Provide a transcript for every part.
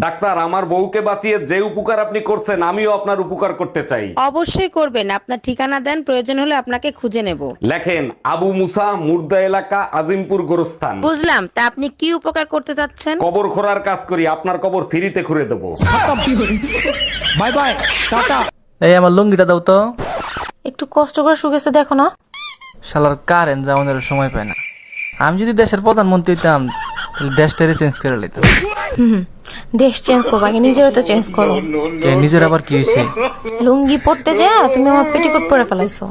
Doctor, আমার বউকে বাঁচিয়ে যে উপকার আপনি করছেন আমিও আপনার উপকার করতে চাই। অবশ্যই করবেন, আপনার ঠিকানা দেন, প্রয়োজন হলে আপনাকে খুঁজে নেব। লেখেন, আবু মুসা, মুর্দা এলাকা, আজিমপুর গোরস্থান। বুঝলাম, তা আপনি কি উপকার করতে চাচ্ছেন? কবর খোঁড়ার কাজ করি, আপনার কবর ফ্রিতে খুঁড়ে দেবো। Bye bye, tata. এই আমার লুঙ্গিটা দাও তো। একটু কষ্ট করে শুকেছে দেখো না। শালার কারেন্ট যাওয়ানোর সময় পায় না। আমি যদি দেশের প্রধানমন্ত্রী হইতাম তাহলে দেশটারে চেঞ্জ করে লইতাম। দেশ চেঞ্জ করবো, আগে নিজেরও তো চেঞ্জ করো। নিজের আবার কি হয়েছে? লুঙ্গি পরতে যা তুমি আমার পেটিকোট পরে ফেলাইছো।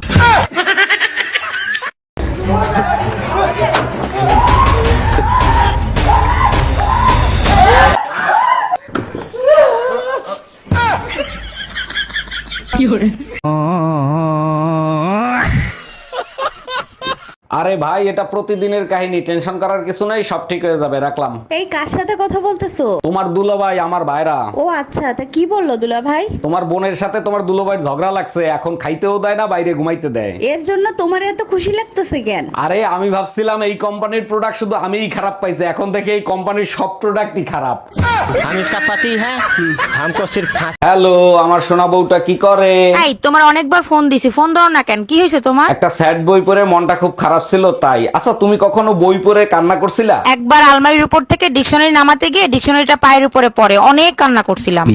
আরে ভাই, এটা প্রতিদিনের কাহিনী, টেনশন করার কিছু নাই, সব ঠিক হয়ে যাবে, রাখলাম। এই কার সাথে কথা বলতেছো? তোমার দুলাভাই, আমার ভাইরা। ও আচ্ছা, তা কি বললো দুলা ভাই? তোমার বোনের সাথে তোমার দুলাভাইয়ের ঝগড়া লাগছে, এখন খাইতেও দেয় না, বাইরে ঘুমাইতে দেয়। এর জন্য তোমার এত খুশি লাগতেছে কেন? আরে আমি ভাবছিলাম এই কোম্পানির প্রোডাক্ট শুধু আমিই খারাপ পাইছি, এখন দেখে এই কোম্পানির সব প্রোডাক্টই খারাপ। हम इसका पति है, हमको सिर्फ फांसी। হ্যালো, আমার সোনা বউটা কি করে? এই তোমার অনেকবার ফোন দিছি, ফোন দাও না কেন? কি হয়েছে তোমার? একটা স্যাড বই পড়ে মনটা খুব খারাপ ছিল তাই। আচ্ছা, তুমি কখনো বই পড়ে কান্না করছিলা? একবার আলমারির উপর থেকে ডিকশনারি নামাতে গিয়ে ডিকশনারিটা পায়ের উপরে পড়ে অনেক কান্না করছিলাম।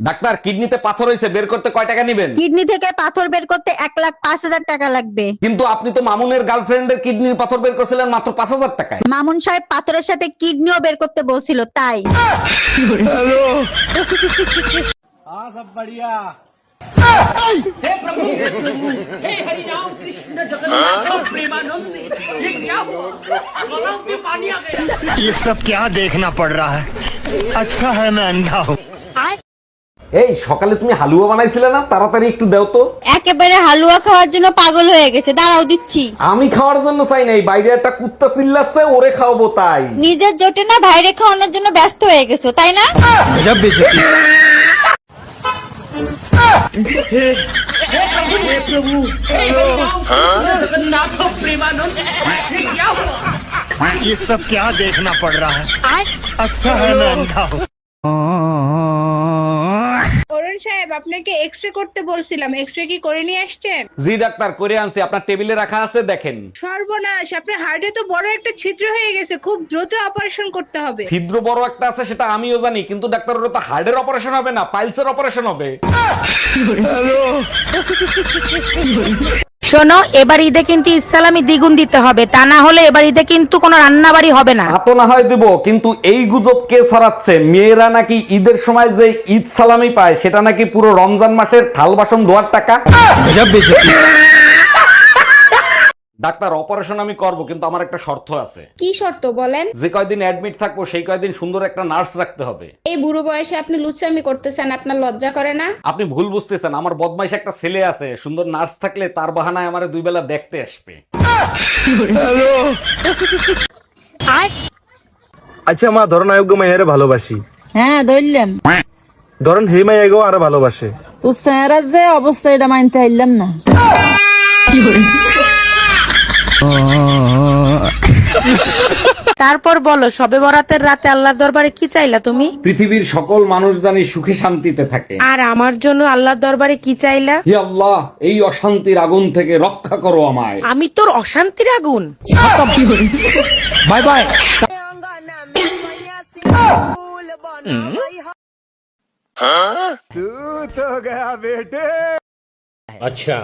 ডাক্তার, কিডনিতে পাথর হয়েছে, বের করতে কয় টাকা নেবেন? কিডনি থেকে পাথর বের করতে 1,05,000 টাকা লাগবে। কিন্তু আপনি তো মামুনের গার্লফ্রেন্ডের কিডনির পাথর বের করছিলেন মাত্র 5,000 টাকায়। মামুন সাহেব পাথরের সাথে কিডনিও বের করতে বলছিল তাই। ये सब क्या देखना पड़ रहा है? अच्छा है मैं अंधा हूँ। এই সকালে তুমি হালুয়া বানাইছিলে না, তাড়াতাড়ি একটু দাও তো। একেবারে হালুয়া খাওয়ার জন্য পাগল হয়ে গেছে, দাঁড়াও দিচ্ছি। আমি খাওয়ার জন্য চাই নাই, বাইরে একটা কুত্তা চিল্লাচ্ছে, ওরে খাওয়াবো তাই। নিজের জোটে না বাইরে খাওয়ানোর জন্য ব্যস্ত হয়ে গেছো তাই না? ये सब क्या देखना पड़ रहा है? अच्छा है मैं अंधा हूँ। অরুণ সাহেব, আপনাকে এক্সরে করতে বলছিলাম, এক্সরে কি করে নিয়ে আসছেন? জি ডাক্তার, করে আনছি, আপনার টেবিলে রাখা আছে, দেখেন। সর্বনাশ, আপনার হার্টে তো বড় একটা ছিদ্র হয়ে গেছে, খুব দ্রুত অপারেশন করতে হবে। ছিদ্র বড় একটা আছে সেটা আমিও জানি, কিন্তু ডাক্তার ওটা তো হার্টের অপারেশন হবে না, পাইলসের অপারেশন হবে। শোনো, এবার ঈদে কিন্তু ইসলামি দ্বিগুণ দিতে হবে, তা না হলে এবার ঈদে কিন্তু কোনো রান্না বাড়ি হবে না। তা তো না হয় দেবো, কিন্তু এই গুজব কে ছড়াচ্ছে? মেয়েরা নাকি ঈদের সময় যে ঈদ সালামি পায় সেটা নাকি পুরো রমজান মাসের থাল বাসন ধোয়ার টাকা। ডাক্তার, অপারেশন আমি করব, কিন্তু আমার একটা শর্ত আছে। কি শর্ত বলেন? যে কয়দিন অ্যাডমিট থাকবো সেই কয়দিন সুন্দর একটা নার্স রাখতে হবে। এই বুড়ো বয়সে আপনি লুচ্চামি করতেছেন, আপনার লজ্জা করে না? আপনি ভুল বুঝতেছেন, আমার বদমাইশ একটা ছেলে আছে, সুন্দর নার্স থাকলে তার বাহানায় আমারে 2 বেলা দেখতে আসবে। আচ্ছা মা, ধরেন আয়োগ্য মাইয়ারে ভালোবাসি, হ্যাঁ ধরলাম। ধরেন হে মাইয়াগো আরো ভালোবাসে, তোর স্যারের যে অবস্থা এটা মানতে পারলাম না। তারপর বলো, শবে বরাতের রাতে আল্লাহর দরবারে কি চাইলা তুমি? পৃথিবীর সকল মানুষ জানি সুখে শান্তিতে থাকে। আর আমার জন্য আল্লাহর দরবারে কি চাইলা? হে আল্লাহ, এই অশান্তির আগুন থেকে রক্ষা করো আমায়। আমি তোর অশান্তির আগুন। Bye bye. अच्छा।